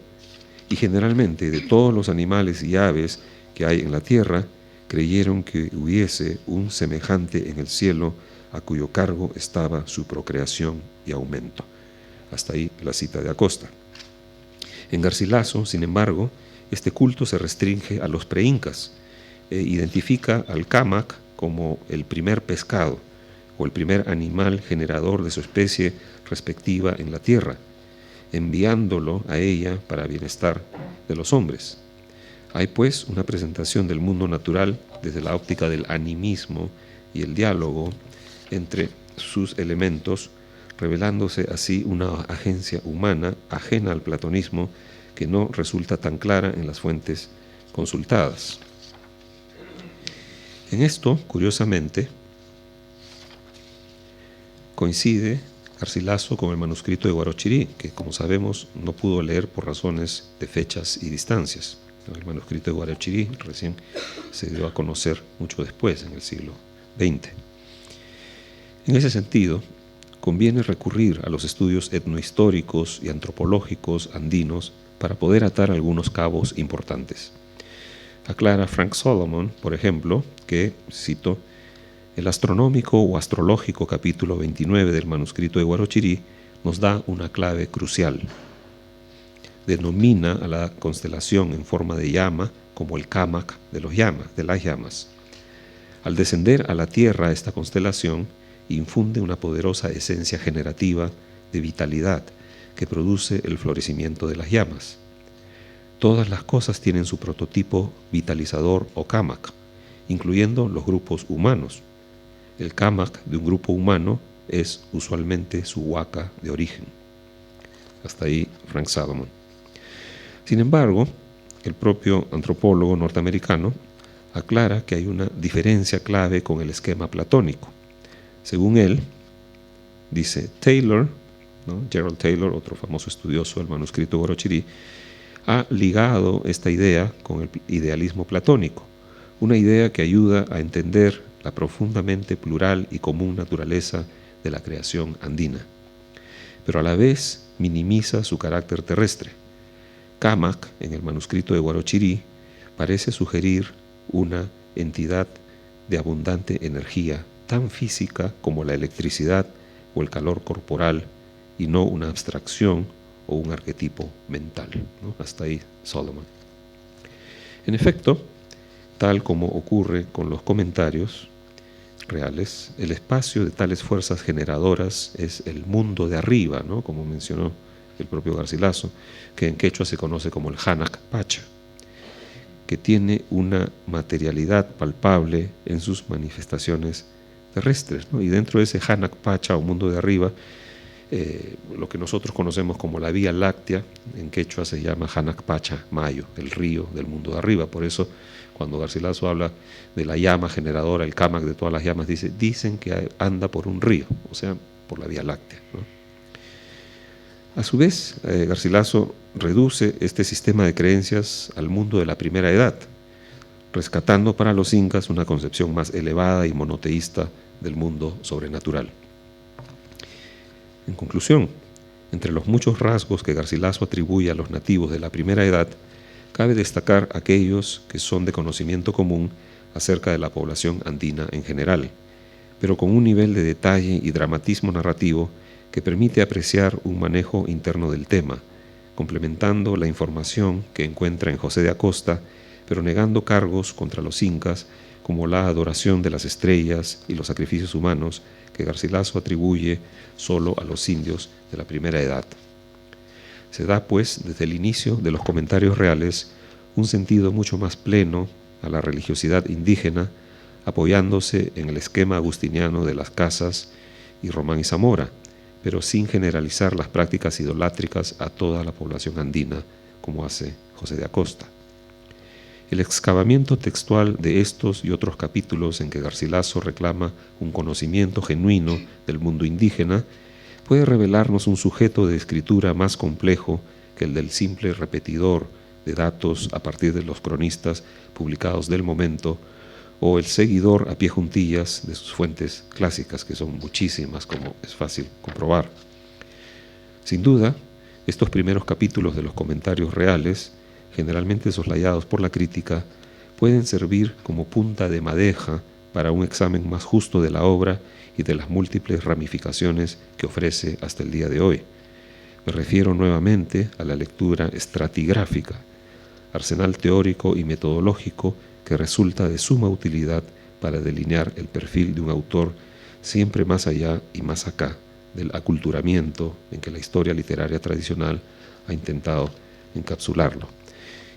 Y generalmente de todos los animales y aves que hay en la tierra, creyeron que hubiese un semejante en el cielo a cuyo cargo estaba su procreación y aumento. Hasta ahí la cita de Acosta. En Garcilaso, sin embargo, este culto se restringe a los preincas e identifica al Kamak como el primer pescado o el primer animal generador de su especie respectiva en la tierra, enviándolo a ella para bienestar de los hombres. Hay pues una presentación del mundo natural desde la óptica del animismo y el diálogo entre sus elementos, revelándose así una agencia humana ajena al platonismo que no resulta tan clara en las fuentes consultadas. En esto, curiosamente, coincide Garcilaso con el manuscrito de Guarochirí, que como sabemos no pudo leer por razones de fechas y distancias. El manuscrito de Guarochirí recién se dio a conocer mucho después, en el siglo XX. En ese sentido, conviene recurrir a los estudios etnohistóricos y antropológicos andinos para poder atar algunos cabos importantes. Aclara Frank Solomon, por ejemplo, que, cito, el astronómico o astrológico capítulo 29 del manuscrito de Guarochirí nos da una clave crucial. Denomina a la constelación en forma de llama como el Kamak de las llamas. Al descender a la Tierra esta constelación infunde una poderosa esencia generativa de vitalidad que produce el florecimiento de las llamas. Todas las cosas tienen su prototipo vitalizador o Kamak, incluyendo los grupos humanos. El Kamak de un grupo humano es usualmente su huaca de origen. Hasta ahí Frank Solomon. Sin embargo, el propio antropólogo norteamericano aclara que hay una diferencia clave con el esquema platónico. Según él, dice Taylor, ¿no? Gerald Taylor, otro famoso estudioso del manuscrito Guarochirí, ha ligado esta idea con el idealismo platónico, una idea que ayuda a entender la profundamente plural y común naturaleza de la creación andina, pero a la vez minimiza su carácter terrestre. Kamak, en el manuscrito de Guarochirí, parece sugerir una entidad de abundante energía, tan física como la electricidad o el calor corporal, y no una abstracción o un arquetipo mental, ¿no? Hasta ahí Solomon. En efecto, tal como ocurre con los comentarios reales, el espacio de tales fuerzas generadoras es el mundo de arriba, ¿no? Como mencionó el propio Garcilaso, que en quechua se conoce como el Hanak Pacha, que tiene una materialidad palpable en sus manifestaciones terrestres, ¿no? Y dentro de ese Hanak Pacha o mundo de arriba, lo que nosotros conocemos como la Vía Láctea, en quechua se llama Hanak Pacha Mayo, el río del mundo de arriba. Por eso, cuando Garcilaso habla de la llama generadora, el Kamak de todas las llamas, dicen que anda por un río, o sea, por la Vía Láctea, ¿no? A su vez, Garcilaso reduce este sistema de creencias al mundo de la primera edad, rescatando para los incas una concepción más elevada y monoteísta del mundo sobrenatural. En conclusión, entre los muchos rasgos que Garcilaso atribuye a los nativos de la primera edad, cabe destacar aquellos que son de conocimiento común acerca de la población andina en general, pero con un nivel de detalle y dramatismo narrativo que permite apreciar un manejo interno del tema, complementando la información que encuentra en José de Acosta, pero negando cargos contra los incas como la adoración de las estrellas y los sacrificios humanos que Garcilaso atribuye solo a los indios de la primera edad. Se da, pues, desde el inicio de los comentarios reales un sentido mucho más pleno a la religiosidad indígena, apoyándose en el esquema agustiniano de las casas y Román y Zamora, pero sin generalizar las prácticas idolátricas a toda la población andina, como hace José de Acosta. El excavamiento textual de estos y otros capítulos en que Garcilaso reclama un conocimiento genuino del mundo indígena puede revelarnos un sujeto de escritura más complejo que el del simple repetidor de datos a partir de los cronistas publicados del momento o el seguidor a pie juntillas de sus fuentes clásicas, que son muchísimas, como es fácil comprobar. Sin duda, estos primeros capítulos de los comentarios reales, generalmente soslayados por la crítica, pueden servir como punta de madeja para un examen más justo de la obra y de las múltiples ramificaciones que ofrece hasta el día de hoy. Me refiero nuevamente a la lectura estratigráfica, arsenal teórico y metodológico que resulta de suma utilidad para delinear el perfil de un autor siempre más allá y más acá del aculturamiento en que la historia literaria tradicional ha intentado encapsularlo.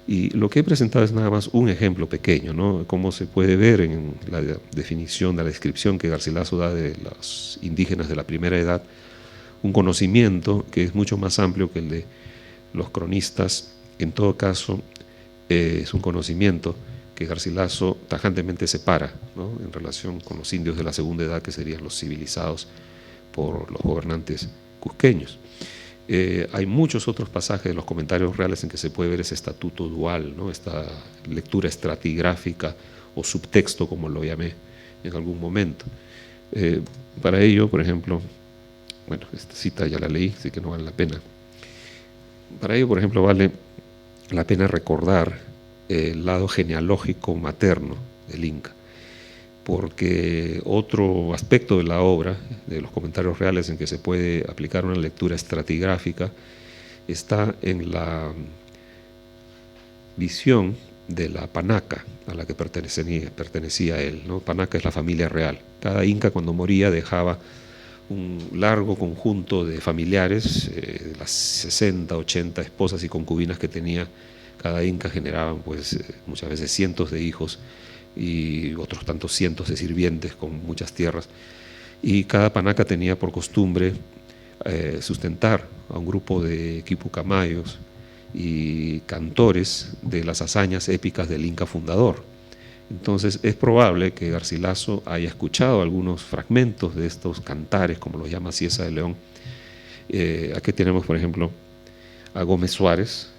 Y lo que he presentado es nada más un ejemplo pequeño, ¿no? Como se puede ver en la definición, de la descripción que Garcilaso da de los indígenas de la primera edad, un conocimiento que es mucho más amplio que el de los cronistas. En todo caso, es un conocimiento que Garcilaso tajantemente separa, ¿no?, en relación con los indios de la segunda edad, que serían los civilizados por los gobernantes cusqueños. Hay muchos otros pasajes de los comentarios reales en que se puede ver ese estatuto dual, ¿no?, esta lectura estratigráfica o subtexto, como lo llamé en algún momento. Para ello, por ejemplo, bueno, esta cita ya la leí, así que no vale la pena. Para ello, por ejemplo, vale la pena recordar el lado genealógico materno del Inca, porque otro aspecto de la obra, de los comentarios reales, en que se puede aplicar una lectura estratigráfica, está en la visión de la panaca a la que pertenecía él, ¿no? Panaca es la familia real. Cada inca, cuando moría, dejaba un largo conjunto de familiares, las 60, 80 esposas y concubinas que tenía cada inca generaban, pues, muchas veces cientos de hijos y otros tantos cientos de sirvientes con muchas tierras, y cada panaca tenía por costumbre sustentar a un grupo de quipucamayos y cantores de las hazañas épicas del Inca fundador. Entonces es probable que Garcilaso haya escuchado algunos fragmentos de estos cantares, como los llama Cieza de León. Aquí tenemos, por ejemplo, a Gómez Suárez,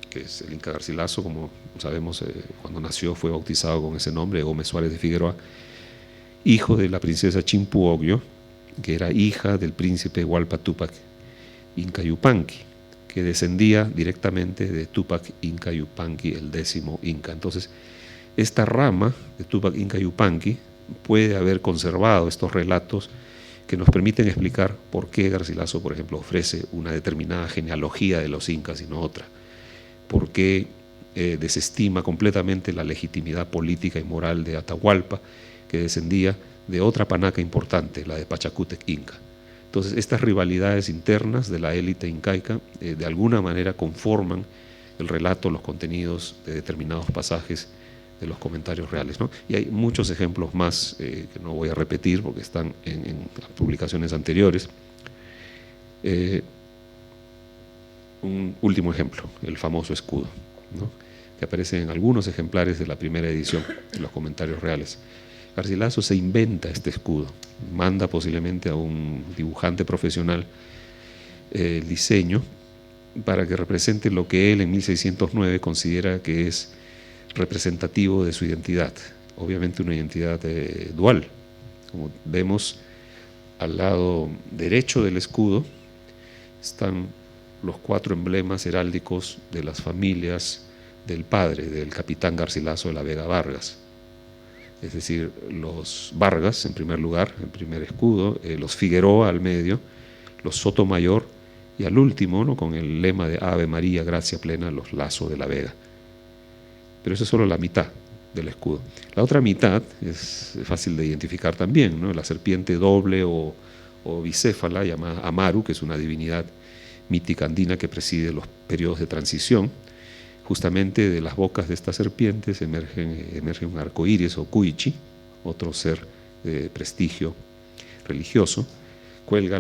que es el Inca Garcilaso, como sabemos, cuando nació fue bautizado con ese nombre, Gómez Suárez de Figueroa, hijo de la princesa Chimpu Oglio, que era hija del príncipe Hualpa Túpac Inca Yupanqui, que descendía directamente de Túpac Inca Yupanqui, el 10º Inca. Entonces, esta rama de Túpac Inca Yupanqui puede haber conservado estos relatos que nos permiten explicar por qué Garcilaso, por ejemplo, ofrece una determinada genealogía de los incas y no otra, por qué desestima completamente la legitimidad política y moral de Atahualpa, que descendía de otra panaca importante, la de Pachacútec Inca. Entonces, estas rivalidades internas de la élite incaica de alguna manera conforman el relato, los contenidos de determinados pasajes de los comentarios reales, ¿no? Y hay muchos ejemplos más que no voy a repetir porque están en las publicaciones anteriores. Un último ejemplo, el famoso escudo, ¿no?, que aparece en algunos ejemplares de la primera edición de los comentarios reales. Garcilaso se inventa este escudo, manda posiblemente a un dibujante profesional el diseño para que represente lo que él en 1609 considera que es representativo de su identidad, obviamente una identidad dual. Como vemos, al lado derecho del escudo están los 4 emblemas heráldicos de las familias del padre del capitán Garcilaso de la Vega Vargas. Es decir, los Vargas en primer lugar, el primer escudo, los Figueroa al medio, los Sotomayor y al último, ¿no?, con el lema de Ave María, gracia plena, los Lazo de la Vega. Pero eso es solo la mitad del escudo. La otra mitad es fácil de identificar también, ¿no? La serpiente doble o bicéfala, llamada Amaru, que es una divinidad mítica andina que preside los periodos de transición. Justamente de las bocas de estas serpientes emerge un arco iris o cuichi, otro ser de prestigio religioso. Cuelga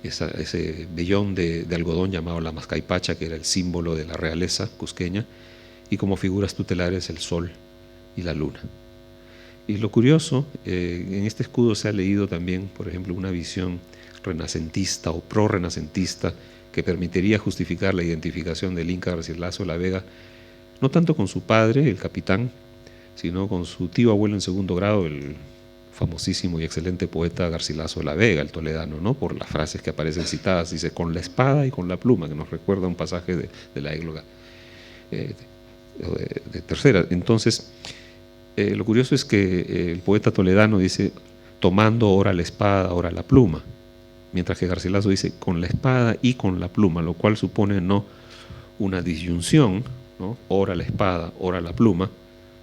ese vellón de algodón llamado la mascaipacha, que era el símbolo de la realeza cusqueña, y como figuras tutelares el sol y la luna. Y lo curioso, en este escudo se ha leído también, por ejemplo, una visión renacentista o pro-renacentista que permitiría justificar la identificación del Inca Garcilaso de la Vega, no tanto con su padre, el capitán, sino con su tío abuelo en segundo grado, el famosísimo y excelente poeta Garcilaso de la Vega, el toledano, ¿no?, por las frases que aparecen citadas, dice, con la espada y con la pluma, que nos recuerda un pasaje de la égloga de tercera. Entonces, lo curioso es que el poeta toledano dice, tomando ora la espada, ora la pluma, mientras que Garcilaso dice, con la espada y con la pluma, lo cual supone no una disyunción, ¿no?, ora la espada, ora la pluma,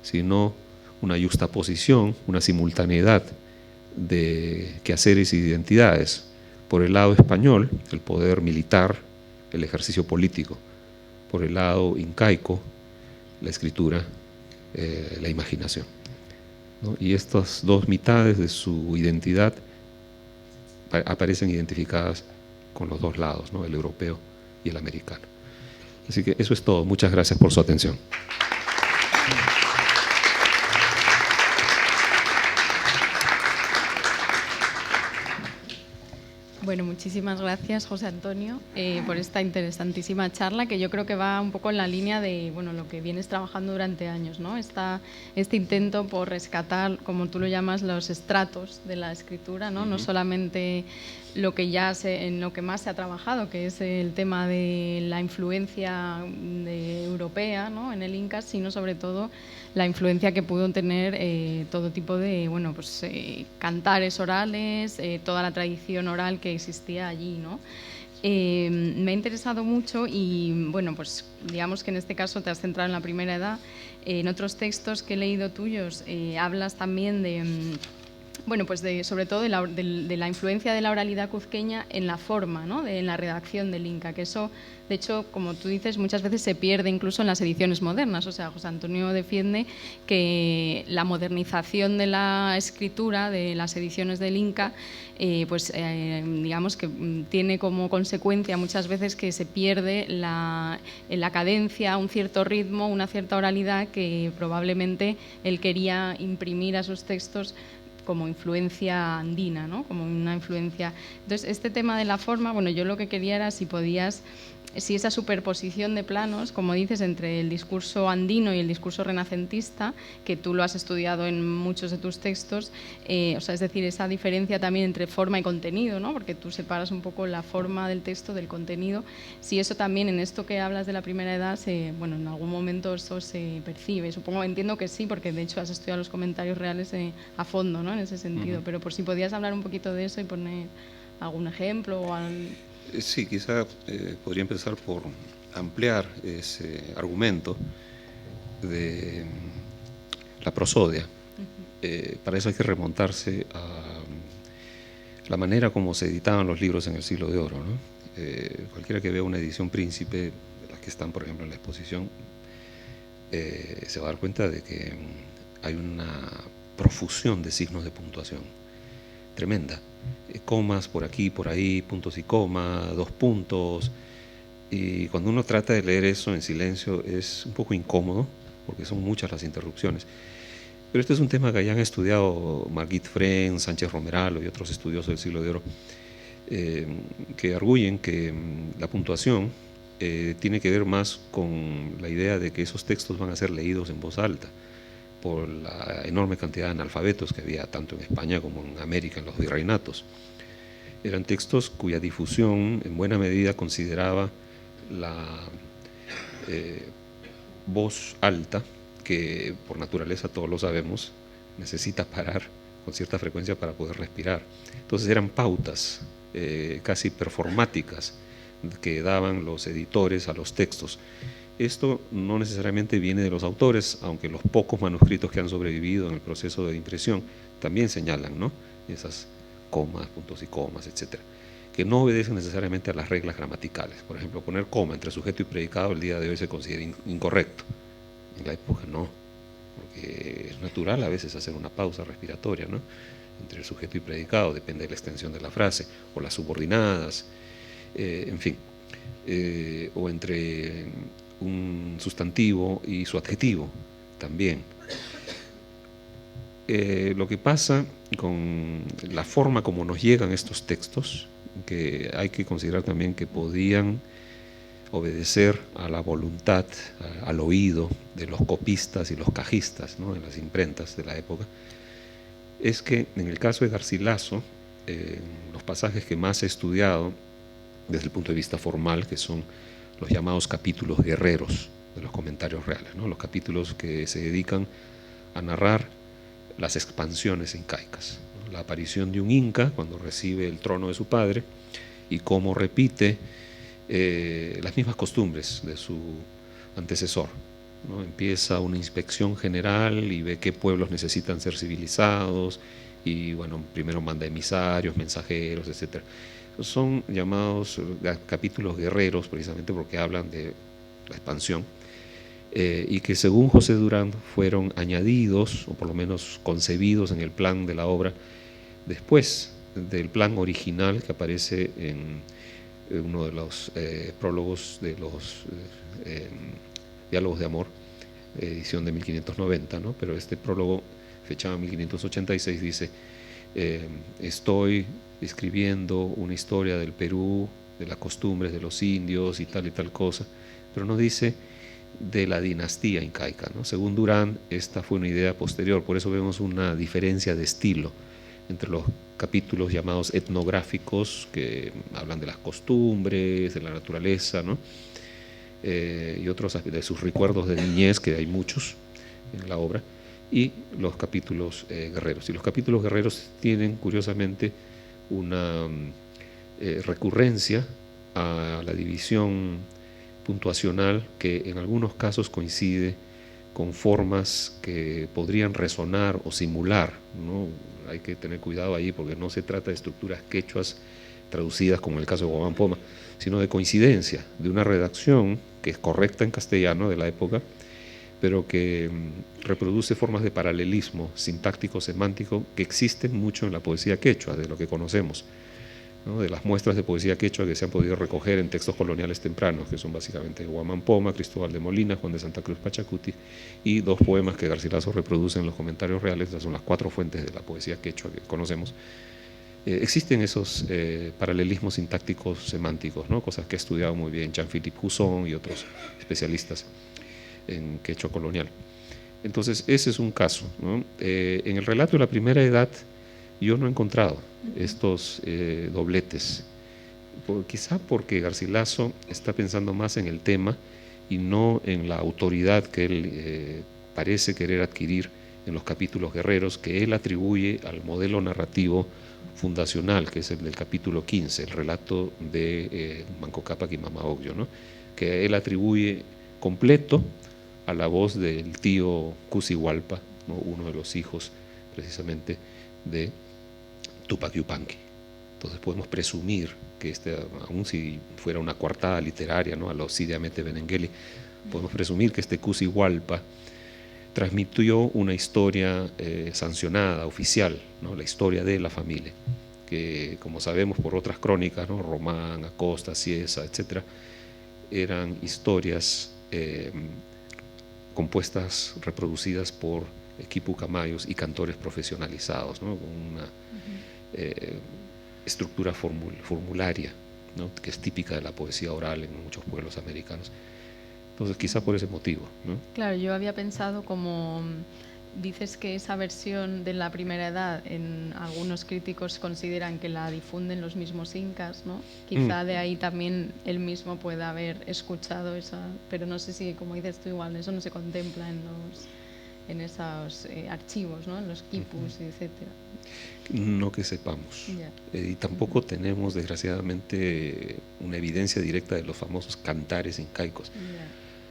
sino una yuxtaposición, una simultaneidad de quehaceres y identidades. Por el lado español, el poder militar, el ejercicio político; por el lado incaico, la escritura, la imaginación, ¿no? Y estas dos mitades de su identidad aparecen identificadas con los dos lados, ¿no?, el europeo y el americano. Así que eso es todo. Muchas gracias por su atención. Bueno, muchísimas gracias, José Antonio, por esta interesantísima charla, que yo creo que va un poco en la línea de, bueno, lo que vienes trabajando durante años, ¿no? Este intento por rescatar, como tú lo llamas, los estratos de la escritura, ¿no? No solamente lo que en lo que más se ha trabajado, que es el tema de la influencia europea, ¿no?, en el Inca, sino sobre todo la influencia que pudo tener todo tipo de, bueno, pues cantares orales, toda la tradición oral que existía allí, ¿no? Me ha interesado mucho y, bueno, pues digamos que en este caso te has centrado en la primera edad. En otros textos que he leído tuyos hablas también de, bueno, pues sobre todo de la influencia de la oralidad cuzqueña en la forma, ¿no?, en la redacción del Inca, que eso, de hecho, como tú dices, muchas veces se pierde incluso en las ediciones modernas. O sea, José Antonio defiende que la modernización de la escritura, de las ediciones del Inca, digamos que tiene como consecuencia muchas veces que se pierde la cadencia, un cierto ritmo, una cierta oralidad que probablemente él quería imprimir a sus textos como influencia andina, ¿no?, como una influencia. Entonces, este tema de la forma, bueno, yo lo que quería era si esa superposición de planos, como dices, entre el discurso andino y el discurso renacentista, que tú lo has estudiado en muchos de tus textos, o sea, es decir, esa diferencia también entre forma y contenido, ¿no?, porque tú separas un poco la forma del texto del contenido, si eso también en esto que hablas de la primera edad, bueno, en algún momento eso se percibe. Supongo, entiendo que sí, porque de hecho has estudiado los comentarios reales a fondo, ¿no?, en ese sentido, pero por si podías hablar un poquito de eso y poner algún ejemplo o Sí, quizá podría empezar por ampliar ese argumento de la prosodia. Para eso hay que remontarse a la manera como se editaban los libros en el Siglo de Oro, ¿no? Cualquiera que vea una edición príncipe, de las que están, por ejemplo, en la exposición, se va a dar cuenta de que hay una profusión de signos de puntuación tremenda. Comas por aquí, por ahí, puntos y comas, 2 puntos. Y cuando uno trata de leer eso en silencio es un poco incómodo, porque son muchas las interrupciones. Pero este es un tema que ya han estudiado Margit Fren, Sánchez Romeralo y otros estudiosos del Siglo de Oro, que arguyen que la puntuación tiene que ver más con la idea de que esos textos van a ser leídos en voz alta, por la enorme cantidad de analfabetos que había tanto en España como en América, en los virreinatos. Eran textos cuya difusión en buena medida consideraba voz alta, que por naturaleza todos lo sabemos, necesita parar con cierta frecuencia para poder respirar. Entonces eran pautas casi performáticas que daban los editores a los textos. Esto no necesariamente viene de los autores, aunque los pocos manuscritos que han sobrevivido en el proceso de impresión también señalan, ¿no?, esas comas, puntos y comas, etcétera, que no obedecen necesariamente a las reglas gramaticales. Por ejemplo, poner coma entre sujeto y predicado el día de hoy se considera incorrecto. En la época no, porque es natural a veces hacer una pausa respiratoria, ¿no?, entre el sujeto y predicado, depende de la extensión de la frase, o las subordinadas, en fin, o entre un sustantivo y su adjetivo también. Lo que pasa con la forma como nos llegan estos textos, que hay que considerar también que podían obedecer a la voluntad, al oído de los copistas y los cajistas, ¿no?, en las imprentas de la época, es que en el caso de Garcilaso, los pasajes que más he estudiado desde el punto de vista formal, que son los llamados capítulos guerreros de los comentarios reales, ¿no?, los capítulos que se dedican a narrar las expansiones incaicas, ¿no?, la aparición de un inca cuando recibe el trono de su padre y cómo repite las mismas costumbres de su antecesor, ¿no? Empieza una inspección general y ve qué pueblos necesitan ser civilizados y bueno, primero manda emisarios, mensajeros, etc. Son llamados capítulos guerreros precisamente porque hablan de la expansión y que según José Durán fueron añadidos o por lo menos concebidos en el plan de la obra después del plan original que aparece en uno de los prólogos de los Diálogos de Amor, edición de 1590, ¿no? Pero este prólogo, fechado en 1586, dice: estoy escribiendo una historia del Perú, de las costumbres de los indios y tal cosa, pero no dice de la dinastía incaica, ¿no? Según Durán, esta fue una idea posterior, por eso vemos una diferencia de estilo entre los capítulos llamados etnográficos, que hablan de las costumbres, de la naturaleza, ¿no?, y otros de sus recuerdos de niñez, que hay muchos en la obra, y los capítulos guerreros. Y los capítulos guerreros tienen, curiosamente, una recurrencia a la división puntuacional que en algunos casos coincide con formas que podrían resonar o simular, ¿no? Hay que tener cuidado ahí porque no se trata de estructuras quechuas traducidas como en el caso de Guamán Poma, sino de coincidencia, de una redacción que es correcta en castellano de la época, pero que reproduce formas de paralelismo sintáctico, semántico, que existen mucho en la poesía quechua, de lo que conocemos, ¿no?, de las muestras de poesía quechua que se han podido recoger en textos coloniales tempranos, que son básicamente Guamán Poma, Cristóbal de Molina, Juan de Santa Cruz Pachacuti, y dos poemas que Garcilaso reproduce en los comentarios reales. Esas son las 4 fuentes de la poesía quechua que conocemos. Existen esos paralelismos sintácticos semánticos, ¿no?, cosas que ha estudiado muy bien Jean-Philippe Cusson y otros especialistas en quechua colonial. Entonces, ese es un caso, ¿no? En el relato de la primera edad yo no he encontrado estos dobletes, quizá porque Garcilaso está pensando más en el tema y no en la autoridad que él parece querer adquirir en los capítulos guerreros, que él atribuye al modelo narrativo fundacional, que es el del capítulo 15, el relato de Manco Cápac y Mama Ocllo, ¿no?, que él atribuye completo a la voz del tío Cusihualpa, ¿no?, uno de los hijos precisamente de Tupac Yupanqui. Entonces podemos presumir que aun si fuera una coartada literaria, ¿no?, a los Sidi Amete Benengeli, podemos presumir que este Cusihualpa transmitió una historia sancionada, oficial, ¿no?, la historia de la familia, que como sabemos por otras crónicas, ¿no?, Román, Acosta, Ciesa, etcétera, eran historias compuestas, reproducidas por quipucamayos y cantores profesionalizados, ¿no?, con una estructura formularia, ¿no?, que es típica de la poesía oral en muchos pueblos americanos. Entonces, quizá por ese motivo, ¿no? Claro, yo había pensado como dices que esa versión de la primera edad, en algunos críticos consideran que la difunden los mismos incas, ¿no? Quizá de ahí también él mismo pueda haber escuchado esa, pero no sé si, como dices tú, igual eso no se contempla en esos archivos, ¿no? En los quipus, etcétera. No que sepamos. Y tampoco tenemos, desgraciadamente, una evidencia directa de los famosos cantares incaicos.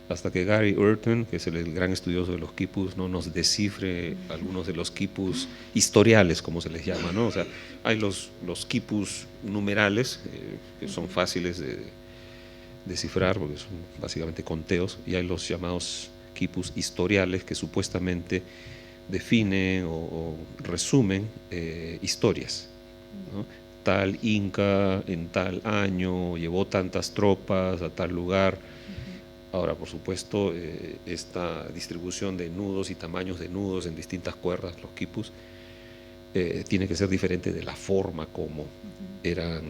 Hasta que Gary Urton, que es el gran estudioso de los quipus, ¿no?, nos descifre algunos de los quipus historiales, como se les llama, ¿no? O sea, hay los quipus numerales, que son fáciles de descifrar, porque son básicamente conteos, y hay los llamados quipus historiales, que supuestamente definen o resumen historias, ¿no? Tal inca en tal año llevó tantas tropas a tal lugar. Ahora, por supuesto, esta distribución de nudos y tamaños de nudos en distintas cuerdas, los quipus, tiene que ser diferente de la forma como eran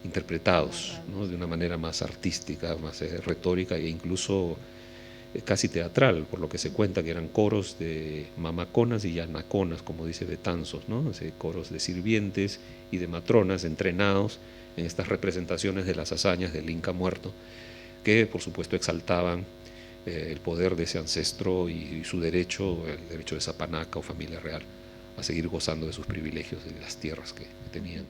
interpretados, ¿no?, de una manera más artística, más retórica e incluso casi teatral, por lo que se cuenta que eran coros de mamaconas y yanaconas, como dice Betanzos, ¿no? Coros de sirvientes y de matronas entrenados en estas representaciones de las hazañas del Inca muerto, que por supuesto exaltaban el poder de ese ancestro y su derecho, el derecho de Zapanaca o familia real, a seguir gozando de sus privilegios y de las tierras que tenían.